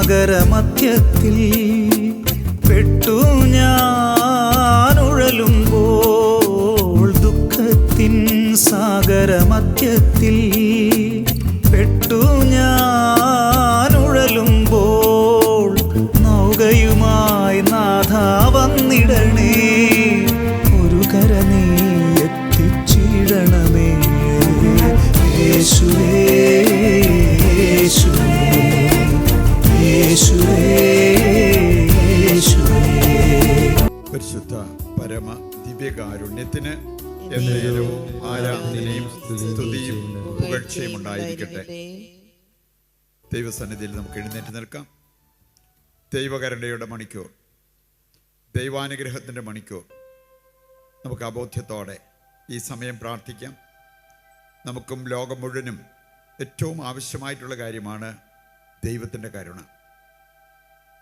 സാഗരമധ്യത്തിൽ പെട്ടു ഞാൻ ഉഴലുമ്പോൾ, ദുഃഖത്തിൻ സാഗരമധ്യത്തിൽ പെട്ടു ഞാൻ ഉഴലുമ്പോൾ, നൗകയുമായി നാഥ വന്നിടണേ, ഒരു കര നീ എത്തിച്ചിടണമേ. യേശുവേ യേശുവേ യേശുവേ യേശുവേ. പരിശുദ്ധ പരമ ദിവ്യകാരുണ്യത്തിന് എന്നേരവും ആരാധനയും സ്തുതിയും പുകഴ്ചയും ഉണ്ടായിരിക്കട്ടെ. ദൈവസന്നിധിയിൽ നമുക്ക് എഴുന്നേറ്റ് നിൽക്കാം. ദൈവകരുണയുടെ മണിക്കൂർ, ദൈവാനുഗ്രഹത്തിൻ്റെ മണിക്കൂർ. നമുക്ക് അബോധ്യത്തോടെ ഈ സമയം പ്രാർത്ഥിക്കാം. നമുക്കും ലോകം മുഴുവനും ഏറ്റവും ആവശ്യമായിട്ടുള്ള കാര്യമാണ് ദൈവത്തിൻ്റെ കരുണ.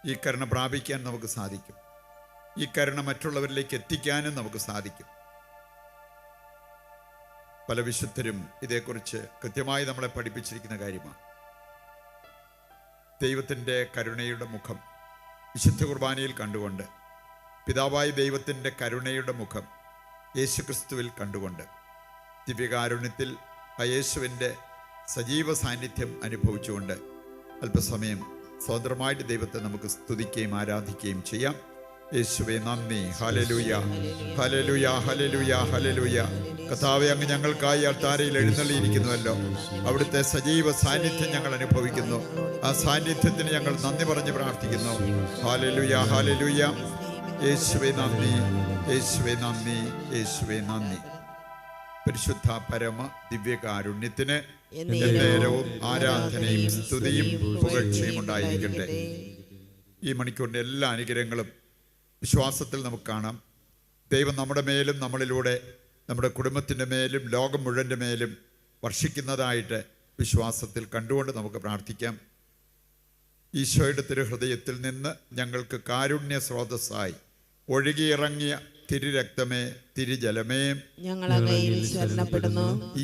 ഈ കരുണ പ്രാപിക്കാൻ നമുക്ക് സാധിക്കും. ഈ കരുണ മറ്റുള്ളവരിലേക്ക് എത്തിക്കാനും നമുക്ക് സാധിക്കും. പല വിശുദ്ധരും ഇതേക്കുറിച്ച് കൃത്യമായി നമ്മളെ പഠിപ്പിച്ചിരിക്കുന്ന കാര്യമാണ്. ദൈവത്തിൻ്റെ കരുണയുടെ മുഖം വിശുദ്ധ കുർബാനയിൽ കണ്ടുകൊണ്ട്, പിതാവായ ദൈവത്തിൻ്റെ കരുണയുടെ മുഖം യേശുക്രിസ്തുവിൽ കണ്ടുകൊണ്ട്, ദിവ്യകാരുണ്യത്തിൽ ആ യേശുവിൻ്റെ സജീവ സാന്നിധ്യം അനുഭവിച്ചുകൊണ്ട് അല്പസമയം സ്വതന്ത്രമായിട്ട് ദൈവത്തെ നമുക്ക് സ്തുതിക്കുകയും ആരാധിക്കുകയും ചെയ്യാം. യേശുവേ നന്ദി. ഹല്ലേലൂയ ഹല്ലേലൂയ ഹല്ലേലൂയ ഹല്ലേലൂയ. കർത്താവേ, അങ്ങ് ഞങ്ങൾക്കായി അൾത്താരയിൽ എഴുന്നള്ളിയിരിക്കുന്നുവല്ലോ. അവിടുത്തെ സജീവ സാന്നിധ്യം ഞങ്ങൾ അനുഭവിക്കുന്നു. ആ സാന്നിധ്യത്തിന് ഞങ്ങൾ നന്ദി പറഞ്ഞ് പ്രാർത്ഥിക്കുന്നു. Hallelujah hallelujah. യേശുവേ നന്ദി, യേശുവേ നന്ദി, യേശുവേ നന്ദി. പരിശുദ്ധ പരമ ദിവ്യകാരുണ്യത്തിന് എന്നേരവും ആരാധനയും സ്തുതിയും പുകഴ്ചയും ഉണ്ടായിരിക്കട്ടെ. ഈ മണിക്കൂറിൻ്റെ എല്ലാ അനുഗ്രഹങ്ങളും വിശ്വാസത്തിൽ നമുക്ക് കാണാം. ദൈവം നമ്മുടെ മേലും നമ്മളിലൂടെ നമ്മുടെ കുടുംബത്തിൻ്റെ മേലും ലോകം മുഴുവൻ്റെ മേലും വർഷിക്കുന്നതായിട്ട് വിശ്വാസത്തിൽ കണ്ടുകൊണ്ട് നമുക്ക് പ്രാർത്ഥിക്കാം. ഈശോയുടെ തിരുഹൃദയത്തിൽ നിന്ന് ഞങ്ങൾക്ക് കാരുണ്യ സ്രോതസ്സായി ഒഴുകിയിറങ്ങിയ തിരുരക്തമേ, തിരുജലമേ,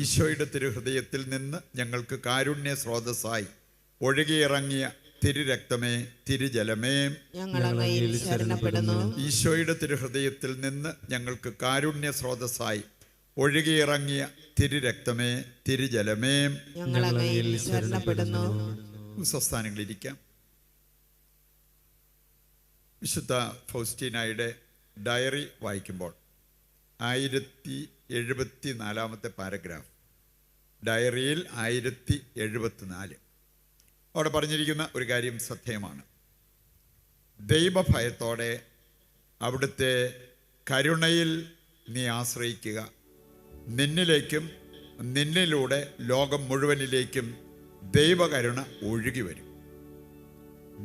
ഈശോയുടെ തിരുഹൃദയത്തിൽ നിന്ന് ഞങ്ങൾക്ക് കാരുണ്യ സ്രോതസ്സായി ഒഴുകിയിറങ്ങിയ തിരുരക്തമേ, തിരുജലമേ, ഈശോയുടെ തിരുഹൃദയത്തിൽ നിന്ന് ഞങ്ങൾക്ക് കാരുണ്യ സ്രോതസ്സായി ഒഴുകിയിറങ്ങിയ തിരുരക്തമേ, തിരുജലമേ. സ്വസ്ഥാനങ്ങളിരിക്കാം. വിശുദ്ധ ഫൗസ്റ്റീനായുടെ ഡയറി വായിക്കുമ്പോൾ 1074 പാരഗ്രാഫ്, ഡയറിയിൽ 1074, അവിടെ പറഞ്ഞിരിക്കുന്ന ഒരു കാര്യം ശ്രദ്ധേയമാണ്. ദൈവഭയത്തോടെ അവിടുത്തെ കരുണയിൽ നീ ആശ്രയിക്കുക. നിന്നിലേക്കും നിന്നിലൂടെ ലോകം മുഴുവനിലേക്കും ദൈവകരുണ ഒഴുകി വരും.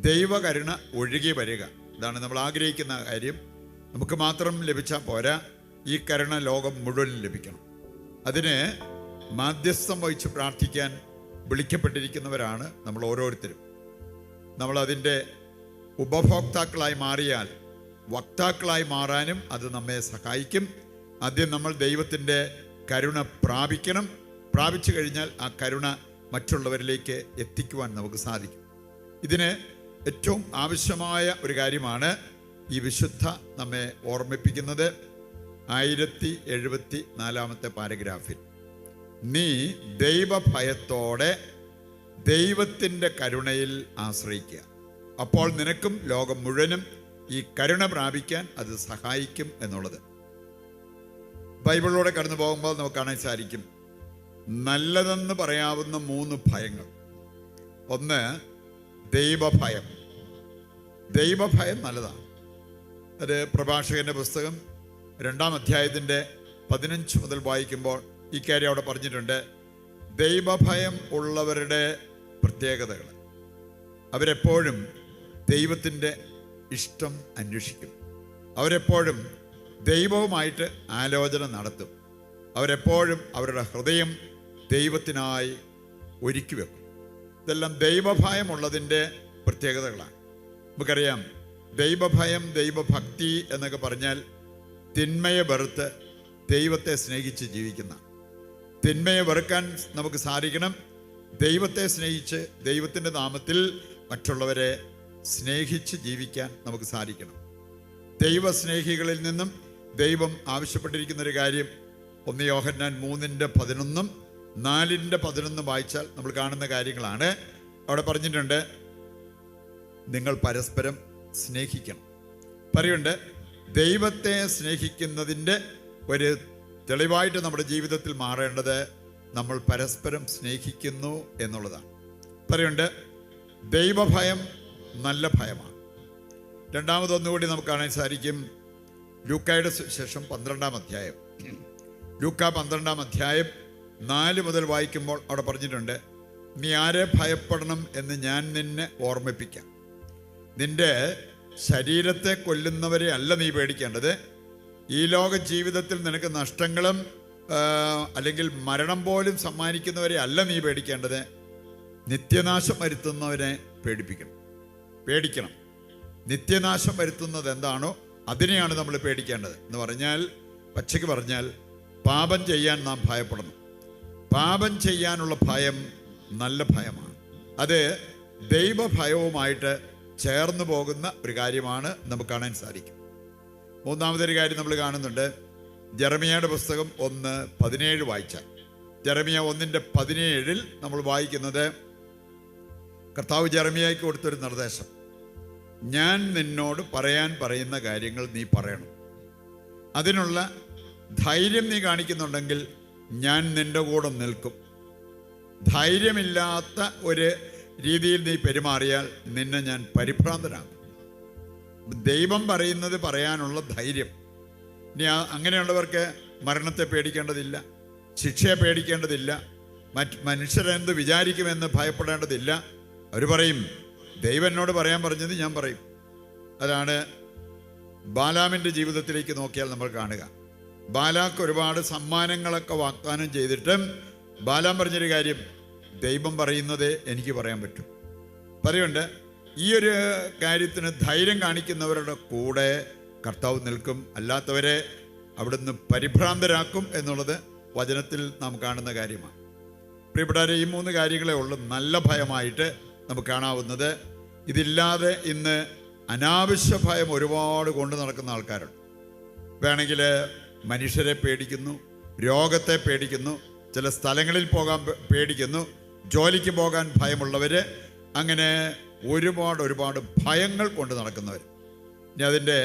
ദൈവകരുണ ഒഴുകി വരിക, ഇതാണ് നമ്മൾ ആഗ്രഹിക്കുന്ന കാര്യം. നമുക്ക് മാത്രം ലഭിച്ചാൽ പോരാ, ഈ കരുണ ലോകം മുഴുവൻ ലഭിക്കണം. അതിന് മാധ്യസ്ഥം വഹിച്ച് പ്രാർത്ഥിക്കാൻ വിളിക്കപ്പെട്ടിരിക്കുന്നവരാണ് നമ്മൾ ഓരോരുത്തരും. നമ്മളതിൻ്റെ ഉപഭോക്താക്കളായി മാറിയാൽ വക്താക്കളായി മാറാനും അത് നമ്മെ സഹായിക്കും. ആദ്യം നമ്മൾ ദൈവത്തിൻ്റെ കരുണ പ്രാപിക്കണം. പ്രാപിച്ചു കഴിഞ്ഞാൽ ആ കരുണ മറ്റുള്ളവരിലേക്ക് എത്തിക്കുവാൻ നമുക്ക് സാധിക്കും. ഇതിന് ഏറ്റവും ആവശ്യമായ ഒരു കാര്യമാണ് ഈ വിശുദ്ധ നമ്മെ ഓർമ്മിപ്പിക്കുന്നത്. 1074 പാരഗ്രാഫിൽ നീ ദൈവഭയത്തോടെ ദൈവത്തിൻ്റെ കരുണയിൽ ആശ്രയിക്കുക. അപ്പോൾ നിനക്കും ലോകം മുഴുവനും ഈ കരുണ പ്രാപിക്കാൻ അത് സഹായിക്കും എന്നുള്ളത്. ബൈബിളിലൂടെ കടന്നു പോകുമ്പോൾ നമുക്ക് കാണാൻ സാധിക്കും നല്ലതെന്ന് പറയാവുന്ന 3 ഭയങ്ങൾ. ഒന്ന് ദൈവഭയം. ദൈവഭയം നല്ലതാണ്. അത് പ്രഭാഷകന്റെ പുസ്തകം 2-ാം അധ്യായത്തിൻ്റെ 15 മുതൽ വായിക്കുമ്പോൾ ഈ കാര്യം അവിടെ പറഞ്ഞിട്ടുണ്ട്. ദൈവഭയം ഉള്ളവരുടെ പ്രത്യേകതകൾ, അവരെപ്പോഴും ദൈവത്തിൻ്റെ ഇഷ്ടം അന്വേഷിക്കും. അവരെപ്പോഴും ദൈവവുമായിട്ട് ആലോചന നടത്തും. അവരെപ്പോഴും അവരുടെ ഹൃദയം ദൈവത്തിനായി ഒരുക്കി വെക്കും. ഇതെല്ലാം ദൈവഭയമുള്ളതിൻ്റെ പ്രത്യേകതകളാണ്. നമുക്കറിയാം, ദൈവഭയം, ദൈവഭക്തി എന്നൊക്കെ പറഞ്ഞാൽ തിന്മയെ വെറുത്ത് ദൈവത്തെ സ്നേഹിച്ച് ജീവിക്കുന്ന. തിന്മയെ വെറുക്കാൻ നമുക്ക് സാധിക്കണം. ദൈവത്തെ സ്നേഹിച്ച് ദൈവത്തിൻ്റെ നാമത്തിൽ മറ്റുള്ളവരെ സ്നേഹിച്ച് ജീവിക്കാൻ നമുക്ക് സാധിക്കണം. ദൈവസ്നേഹികളിൽ നിന്നും ദൈവം ആവശ്യപ്പെട്ടിരിക്കുന്ന ഒരു കാര്യം 1 യോഹന്നാൻ 3:11 4:11 വായിച്ചാൽ നമ്മൾ കാണുന്ന കാര്യങ്ങളാണ്. അവിടെ പറഞ്ഞിട്ടുണ്ട്, നിങ്ങൾ പരസ്പരം സ്നേഹിക്കണം. പറയുണ്ട്, ദൈവത്തെ സ്നേഹിക്കുന്നതിൻ്റെ ഒരു തെളിവായിട്ട് നമ്മുടെ ജീവിതത്തിൽ മാറേണ്ടത് നമ്മൾ പരസ്പരം സ്നേഹിക്കുന്നു എന്നുള്ളതാണ്. പറയുണ്ട്, ദൈവഭയം നല്ല ഭയമാണ്. രണ്ടാമതൊന്നുകൂടി നമുക്ക് കാണാൻ സാധിക്കും. ലൂക്കായുടെ സുവിശേഷം 12-ാം അധ്യായം. ലൂക്ക 12-ാം അധ്യായം 4 മുതൽ വായിക്കുമ്പോൾ അവിടെ പറഞ്ഞിട്ടുണ്ട്, നീ ആരെ ഭയപ്പെടണം എന്ന് ഞാൻ നിന്നെ ഓർമ്മിപ്പിക്കാം. നിന്റെ ശരീരത്തെ കൊല്ലുന്നവരെ അല്ല നീ പേടിക്കേണ്ടത്. ഈ ലോക ജീവിതത്തിൽ നിനക്ക് നഷ്ടങ്ങളും അല്ലെങ്കിൽ മരണം പോലും സമ്മാനിക്കുന്നവരെ അല്ല നീ പേടിക്കേണ്ടത്. നിത്യനാശം വരുത്തുന്നവരെ പേടിക്കണം. നിത്യനാശം വരുത്തുന്നത് എന്താണോ അതിനെയാണ് നമ്മൾ പേടിക്കേണ്ടത്. എന്ന് പറഞ്ഞാൽ, പച്ചയ്ക്ക് പറഞ്ഞാൽ, പാപം ചെയ്യാൻ നാം ഭയപ്പെടണം. പാപം ചെയ്യാനുള്ള ഭയം നല്ല ഭയമാണ്. അത് ദൈവഭയവുമായിട്ട് ചേർന്ന് പോകുന്ന ഒരു കാര്യമാണ് നമുക്ക് കാണാൻ സാധിക്കും. മൂന്നാമതൊരു കാര്യം നമ്മൾ കാണുന്നുണ്ട്. ജെറമിയയുടെ പുസ്തകം 1:17 വായിച്ചാൽ, ജെറമിയ 1:17 നമ്മൾ വായിക്കുന്നത്, കർത്താവ് ജെറമിയായ്ക്ക് കൊടുത്തൊരു നിർദ്ദേശം, ഞാൻ നിന്നോട് പറയുന്ന കാര്യങ്ങൾ നീ പറയണം. അതിനുള്ള ധൈര്യം നീ കാണിക്കുന്നുണ്ടെങ്കിൽ ഞാൻ നിന്റെ കൂടെ നിൽക്കും. ധൈര്യമില്ലാത്ത ഒരു രീതിയിൽ നീ പെരുമാറിയാൽ നിന്നെ ഞാൻ പരിഭ്രാന്തനാകും. ദൈവം പറയുന്നത് പറയാനുള്ള ധൈര്യം. ഇനി അങ്ങനെയുള്ളവർക്ക് മരണത്തെ പേടിക്കേണ്ടതില്ല, ശിക്ഷയെ പേടിക്കേണ്ടതില്ല, മനുഷ്യരെന്ത് വിചാരിക്കുമെന്ന് ഭയപ്പെടേണ്ടതില്ല. അവർ പറയും, ദൈവം എന്നോട് പറയാൻ പറഞ്ഞത് ഞാൻ പറയും. അതാണ് ബാലാമിൻ്റെ ജീവിതത്തിലേക്ക് നോക്കിയാൽ നമ്മൾ കാണുക. ബാലാക്ക് ഒരുപാട് സമ്മാനങ്ങളൊക്കെ വാഗ്ദാനം ചെയ്തിട്ടും ബാലാം പറഞ്ഞൊരു കാര്യം, ദൈവം പറയുന്നതേ എനിക്ക് പറയാൻ പറ്റും. പറയുണ്ട്, ഈ ഒരു കാര്യത്തിന് ധൈര്യം കാണിക്കുന്നവരുടെ കൂടെ കർത്താവ് നിൽക്കും, അല്ലാത്തവരെ അവിടുന്ന് പരിഭ്രാന്തരാക്കും എന്നുള്ളത് വചനത്തിൽ നാം കാണുന്ന കാര്യമാണ്. പ്രിയപ്പെട്ടവരെ, ഈ 3 കാര്യങ്ങളേ ഉള്ളൂ നല്ല ഭയമായിട്ട് നമുക്ക് കാണാവുന്നത്. ഇതില്ലാതെ ഇന്ന് അനാവശ്യ ഭയം ഒരുപാട് കൊണ്ടു നടക്കുന്ന ആൾക്കാരുണ്ട്. വേണമെങ്കിൽ മനുഷ്യരെ പേടിക്കുന്നു, രോഗത്തെ പേടിക്കുന്നു, ചില സ്ഥലങ്ങളിൽ പോകാൻ പേടിക്കുന്നു, ജോലിക്ക് പോകാൻ ഭയമുള്ളവർ, അങ്ങനെ ഒരുപാട് ഭയങ്ങൾ കൊണ്ട് നടക്കുന്നവർ. ഇനി അതിൻ്റെ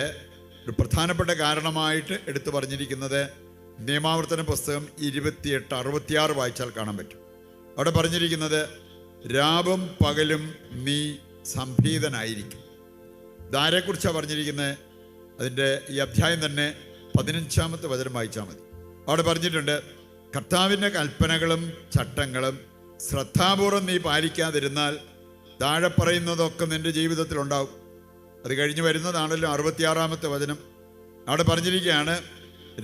ഒരു പ്രധാനപ്പെട്ട കാരണമായിട്ട് എടുത്തു പറഞ്ഞിരിക്കുന്നത് നിയമാവർത്തന പുസ്തകം 28:66 വായിച്ചാൽ കാണാൻ പറ്റും. അവിടെ പറഞ്ഞിരിക്കുന്നത്, രാവും പകലും നീ സംഭീതനായിരിക്കും. ഇതാരെക്കുറിച്ചാണ് പറഞ്ഞിരിക്കുന്നത്? അതിൻ്റെ ഈ അധ്യായം തന്നെ 15-ാമത്തെ വചനം വായിച്ചാൽ മതി. അവിടെ പറഞ്ഞിട്ടുണ്ട്, കർത്താവിൻ്റെ കൽപ്പനകളും ചട്ടങ്ങളും ശ്രദ്ധാപൂർവം നീ പാലിക്കാതിരുന്നാൽ താഴെ പറയുന്നതൊക്കെ നിൻ്റെ ജീവിതത്തിൽ ഉണ്ടാവും. അത് കഴിഞ്ഞ് വരുന്നതാണല്ലോ 66-ാമത്തെ വചനം. അവിടെ പറഞ്ഞിരിക്കുകയാണ്,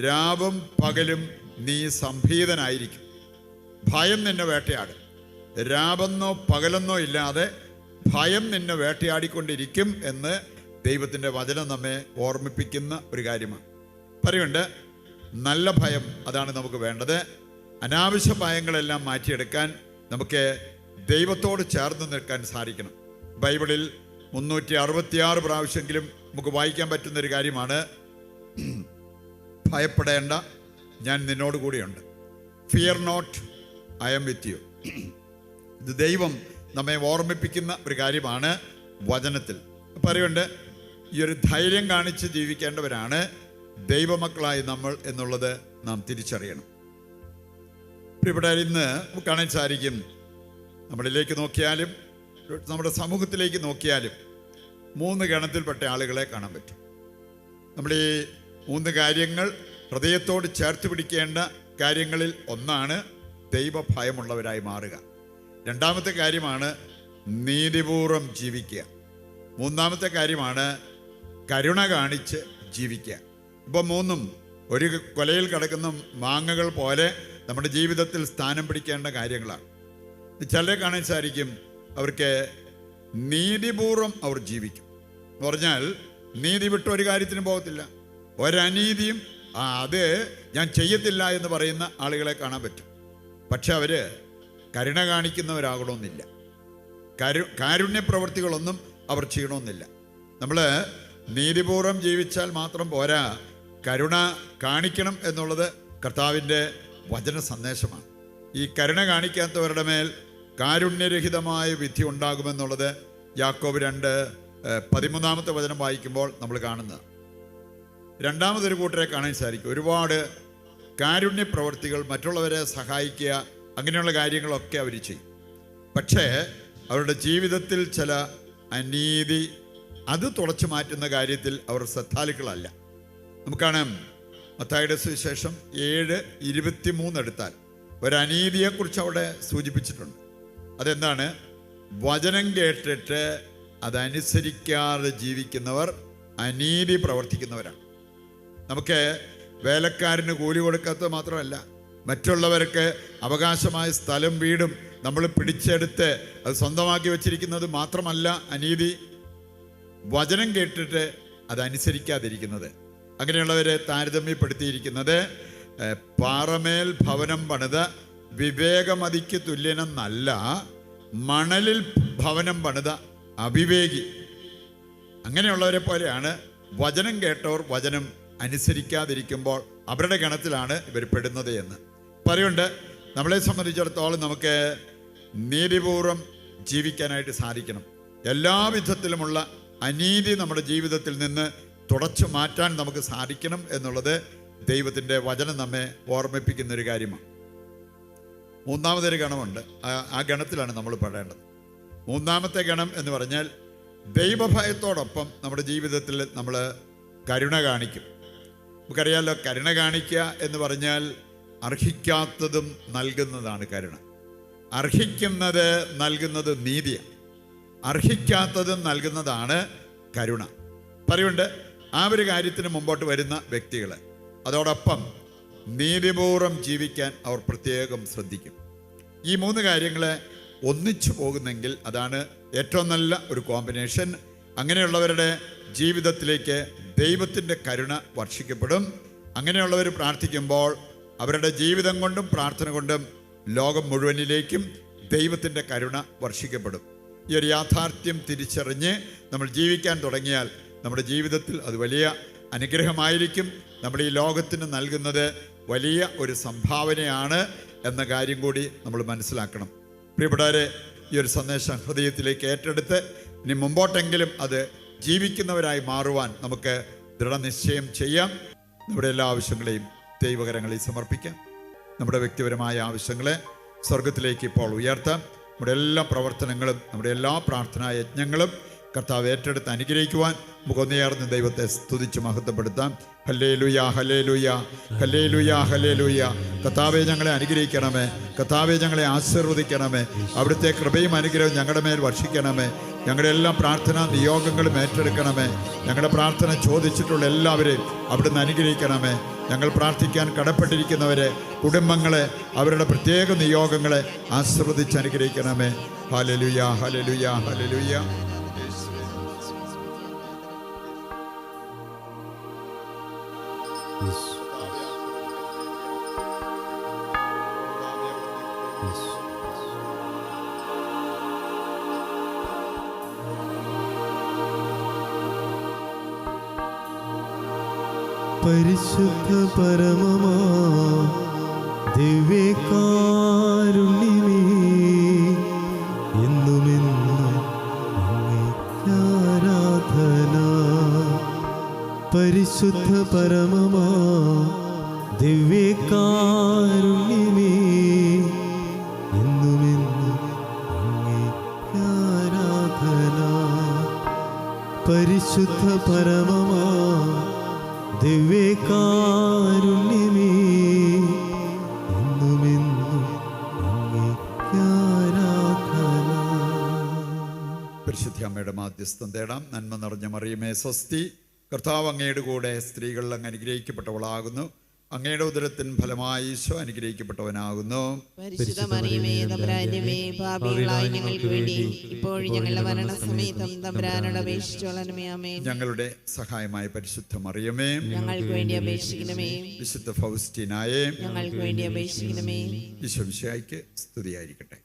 രാവും പകലും നീ സംഭീതനായിരിക്കും. ഭയം നിന്നെ വേട്ടയാടും. രാവെന്നോ പകലെന്നോ ഇല്ലാതെ ഭയം നിന്നെ വേട്ടയാടിക്കൊണ്ടിരിക്കും എന്ന് ദൈവത്തിൻ്റെ വചനം നമ്മെ ഓർമ്മിപ്പിക്കുന്ന ഒരു കാര്യമാണ്. പറയുണ്ട്, നല്ല ഭയം, അതാണ് നമുക്ക് വേണ്ടത്. അനാവശ്യ ഭയങ്ങളെല്ലാം മാറ്റിയെടുക്കാൻ നമുക്ക് ദൈവത്തോട് ചേർന്ന് നിൽക്കാൻ സാധിക്കണം. ബൈബിളിൽ 366 പ്രാവശ്യമെങ്കിലും നമുക്ക് വായിക്കാൻ പറ്റുന്നൊരു കാര്യമാണ്, ഭയപ്പെടേണ്ട, ഞാൻ നിന്നോട് കൂടിയുണ്ട്. Fear not, I am with you. ഇത് ദൈവം നമ്മെ ഓർമ്മിപ്പിക്കുന്ന ഒരു കാര്യമാണ് വചനത്തിൽ. പറയുണ്ട്, ഈ ഒരു ധൈര്യം കാണിച്ച് ജീവിക്കേണ്ടവരാണ് ദൈവമക്കളായി നമ്മൾ എന്നുള്ളത് നാം തിരിച്ചറിയണം. ഇവിടെ ഇന്ന് കാണാൻ സാധിക്കും, നമ്മളിലേക്ക് നോക്കിയാലും നമ്മുടെ സമൂഹത്തിലേക്ക് നോക്കിയാലും 3 ഗണത്തിൽപ്പെട്ട ആളുകളെ കാണാൻ പറ്റും. നമ്മൾ ഈ 3 കാര്യങ്ങൾ ഹൃദയത്തോട് ചേർത്ത് പിടിക്കേണ്ട കാര്യങ്ങളിൽ ഒന്നാണ് ദൈവഭയമുള്ളവരായി മാറുക. രണ്ടാമത്തെ കാര്യമാണ് നീതിപൂർവം ജീവിക്കുക. മൂന്നാമത്തെ കാര്യമാണ് കരുണ കാണിച്ച് ജീവിക്കുക. ഇപ്പം 3ഉം ഒരു കൊലയിൽ കിടക്കുന്ന മാങ്ങകൾ പോലെ നമ്മുടെ ജീവിതത്തിൽ സ്ഥാനം പിടിക്കേണ്ട കാര്യങ്ങളാണ്. ചിലരെ കാണാൻ സാധിക്കും, അവർക്ക് നീതിപൂർവം അവർ ജീവിക്കും. എന്ന് പറഞ്ഞാൽ നീതി വിട്ട് ഒരു കാര്യത്തിനും പോകത്തില്ല, ഒരനീതിയും അത് ഞാൻ ചെയ്യത്തില്ല എന്ന് പറയുന്ന ആളുകളെ കാണാൻ പറ്റും. പക്ഷെ അവർ കരുണ കാണിക്കുന്നവരാകണമെന്നില്ല. കാരുണ്യ പ്രവൃത്തികളൊന്നും അവർ ചെയ്യണമെന്നില്ല. നമ്മൾ നീതിപൂർവം ജീവിച്ചാൽ മാത്രം പോരാ, കരുണ കാണിക്കണം എന്നുള്ളത് കർത്താവിൻ്റെ വചന സന്ദേശമാണ്. ഈ കരുണ കാണിക്കാത്തവരുടെ മേൽ കാരുണ്യരഹിതമായ വിധി ഉണ്ടാകുമെന്നുള്ളത് യാക്കോബ് 2:13 വചനം വായിക്കുമ്പോൾ നമ്മൾ കാണുന്നത്. രണ്ടാമതൊരു കൂട്ടരെ കാണാൻ സാധിക്കും. ഒരുപാട് കാരുണ്യ പ്രവർത്തികൾ, മറ്റുള്ളവരെ സഹായിക്കുക, അങ്ങനെയുള്ള കാര്യങ്ങളൊക്കെ അവർ ചെയ്യും. പക്ഷേ അവരുടെ ജീവിതത്തിൽ ചില അനീതി അത് തുടച്ചു മാറ്റുന്ന കാര്യത്തിൽ അവർ ശ്രദ്ധാലുക്കളല്ല. നമുക്കാണ് മത്തായിയുടെ സുവിശേഷം 7:23 എടുത്താൽ ഒരനീതിയെക്കുറിച്ച് അവിടെ സൂചിപ്പിച്ചിട്ടുണ്ട്. അതെന്താണ്? വചനം കേട്ടിട്ട് അതനുസരിക്കാതെ ജീവിക്കുന്നവർ അനീതി പ്രവർത്തിക്കുന്നവരാണ്. നമുക്ക് വേലക്കാരന് കൂലി കൊടുക്കാത്തത് മാത്രമല്ല, മറ്റുള്ളവർക്ക് അവകാശമായ സ്ഥലം വീടും നമ്മൾ പിടിച്ചെടുത്ത് അത് സ്വന്തമാക്കി വച്ചിരിക്കുന്നത് മാത്രമല്ല അനീതി, വചനം കേട്ടിട്ട് അതനുസരിക്കാതിരിക്കുന്നത്. അങ്ങനെയുള്ളവരെ താരതമ്യപ്പെടുത്തിയിരിക്കുന്നത് പാറമേൽ ഭവനം പണിത വിവേകമതിക്ക് തുല്യനെന്നല്ല, മണലിൽ ഭവനം പണിത അവിവേകി. അങ്ങനെയുള്ളവരെ പോലെയാണ് വചനം കേട്ടവർ വചനം അനുസരിക്കാതിരിക്കുമ്പോൾ അവരുടെ ഗണത്തിലാണ് ഇവർ പെടുന്നത് എന്ന് പറയുന്നുണ്ട്. നമ്മളെ സംബന്ധിച്ചിടത്തോളം നമുക്ക് നീതിപൂർവം ജീവിക്കാനായിട്ട് സാധിക്കണം. എല്ലാ വിധത്തിലുമുള്ള അനീതി നമ്മുടെ ജീവിതത്തിൽ നിന്ന് തുടച്ചു മാറ്റാൻ നമുക്ക് സാധിക്കണം എന്നുള്ളത് ദൈവത്തിൻ്റെ വചനം നമ്മെ ഓർമ്മിപ്പിക്കുന്നൊരു കാര്യമാണ്. മൂന്നാമതൊരു ഗണമുണ്ട്. ആ ഗണത്തിലാണ് നമ്മൾ പെടേണ്ടത്. മൂന്നാമത്തെ ഗണം എന്ന് പറഞ്ഞാൽ ദൈവഭയത്തോടൊപ്പം നമ്മുടെ ജീവിതത്തിൽ നമ്മൾ കരുണ കാണിക്കും. നമുക്കറിയാമല്ലോ, കരുണ കാണിക്കുക എന്ന് പറഞ്ഞാൽ അർഹിക്കാത്തതും നൽകുന്നതാണ് കരുണ. അർഹിക്കുന്നത് നൽകുന്നത് നീതിയാണ്, അർഹിക്കാത്തതും നൽകുന്നതാണ് കരുണ. പറയുന്നുണ്ട് ആ ഒരു കാര്യത്തിന് മുമ്പോട്ട് വരുന്ന വ്യക്തികൾ അതോടൊപ്പം നീതിപൂർവം ജീവിക്കാൻ അവർ പ്രത്യേകം ശ്രദ്ധിക്കും. ഈ 3 കാര്യങ്ങളെ ഒന്നിച്ചു പോകുന്നെങ്കിൽ അതാണ് ഏറ്റവും നല്ല ഒരു കോമ്പിനേഷൻ. അങ്ങനെയുള്ളവരുടെ ജീവിതത്തിലേക്ക് ദൈവത്തിൻ്റെ കരുണ വർഷിക്കപ്പെടും. അങ്ങനെയുള്ളവർ പ്രാർത്ഥിക്കുമ്പോൾ അവരുടെ ജീവിതം കൊണ്ടും പ്രാർത്ഥന കൊണ്ടും ലോകം മുഴുവനിലേക്കും ദൈവത്തിൻ്റെ കരുണ വർഷിക്കപ്പെടും. ഈ ഒരു യാഥാർത്ഥ്യം തിരിച്ചറിഞ്ഞ് നമ്മൾ ജീവിക്കാൻ തുടങ്ങിയാൽ നമ്മുടെ ജീവിതത്തിൽ അത് വലിയ അനുഗ്രഹമായിരിക്കും. നമ്മൾ ഈ ലോകത്തിന് നൽകുന്നത് വലിയ ഒരു സംഭാവനയാണ് എന്ന കാര്യം കൂടി നമ്മൾ മനസ്സിലാക്കണം. പ്രിയപ്പെട്ടവരെ, ഈ ഒരു സന്ദേശം ഹൃദയത്തിലേക്ക് ഏറ്റെടുത്ത് ഇനി മുമ്പോട്ടെങ്കിലും അത് ജീവിക്കുന്നവരായി മാറുവാൻ നമുക്ക് ദൃഢനിശ്ചയം ചെയ്യാം. നമ്മുടെ എല്ലാ ആവശ്യങ്ങളെയും ദൈവകരങ്ങളിൽ സമർപ്പിക്കാം. നമ്മുടെ വ്യക്തിപരമായ ആവശ്യങ്ങളെ സ്വർഗത്തിലേക്ക് ഇപ്പോൾ ഉയർത്താം. നമ്മുടെ എല്ലാ പ്രവർത്തനങ്ങളും നമ്മുടെ എല്ലാ പ്രാർത്ഥനാ യജ്ഞങ്ങളും കർത്താവ് ഏറ്റെടുത്ത് അനുഗ്രഹിക്കുവാൻ നമുക്ക് ഒന്നേർന്ന് ദൈവത്തെ സ്തുതിച്ച് മഹത്വപ്പെടുത്താം. ഹല്ലേലൂയ, ഹല്ലേലൂയ, ഹല്ലേലൂയ, ഹല്ലേലൂയ. കർത്താവെ, ഞങ്ങളെ അനുഗ്രഹിക്കണമേ. കർത്താവെ, ഞങ്ങളെ ആശീർവദിക്കണമേ. അവിടുത്തെ കൃപയും അനുഗ്രഹവും ഞങ്ങളുടെ മേൽ വർഷിക്കണമേ. ഞങ്ങളുടെ എല്ലാ പ്രാർത്ഥനാ നിയോഗങ്ങളും ഏറ്റെടുക്കണമേ. ഞങ്ങളുടെ പ്രാർത്ഥന ചോദിച്ചിട്ടുള്ള എല്ലാവരെയും അവിടുന്ന് അനുഗ്രഹിക്കണമേ. ഞങ്ങൾ പ്രാർത്ഥിക്കാൻ കടപ്പെട്ടിരിക്കുന്നവരെ, കുടുംബങ്ങളെ, അവരുടെ പ്രത്യേക നിയോഗങ്ങളെ ആശീർവദിച്ച് അനുഗ്രഹിക്കണമേ. ഹല്ലേലൂയ, ഹല്ലേലൂയ, ഹല്ലേലൂയ. പരിശുദ്ധ പരമമാ ദിവ്യകാരുണ്യമേ, എന്നുമെന്നും അങ്ങേക്ക് ആരാധന. പരിശുദ്ധ പരമമാ ദിവ്യകാരുണ്യമേ, എന്നുമെന്നും അങ്ങേക്ക് ആരാധന. പരിശുദ്ധ പരമമാ ദിവ്യകാരുണ്യമേ, എന്നുമെന്നും അങ്ങേക്ക് ആരാധന. പരിശുദ്ധ അമ്മയുടെ മാധ്യസ്ഥം തേടാം. നന്മ നിറഞ്ഞ മറിയമേ സ്വസ്തി, കർത്താവ് അങ്ങയുടെ കൂടെ സ്ത്രീകളിൽ അങ്ങ് അനുഗ്രഹിക്കപ്പെട്ടവളാകുന്നു. അങ്ങയുടെ ഉദരത്തിൻ ഫലമായി ഈശോ അനുഗ്രഹിക്കപ്പെട്ടവനാകുന്നു. പരിശുദ്ധ മറിയമേ, തമ്പുരാന്റെ അമ്മേ, പാപികളായ ഞങ്ങൾക്ക് വേണ്ടി ഇപ്പോഴും ഞങ്ങളുടെ മരണസമയത്തും തമ്പുരാനോട് അപേക്ഷിച്ചോളണമേ. ആമേൻ. ഞങ്ങളുടെ സഹായമായ പരിശുദ്ധ മറിയമേ, ഞങ്ങൾക്ക് വേണ്ടി അപേക്ഷിക്കണമേ. വിശുദ്ധ ഫൗസ്റ്റീനായേ, ഞങ്ങൾക്ക് വേണ്ടി അപേക്ഷിക്കണമേ. ഈശോ മിശിഹായ്ക്ക് സ്തുതിയായിരിക്കട്ടെ.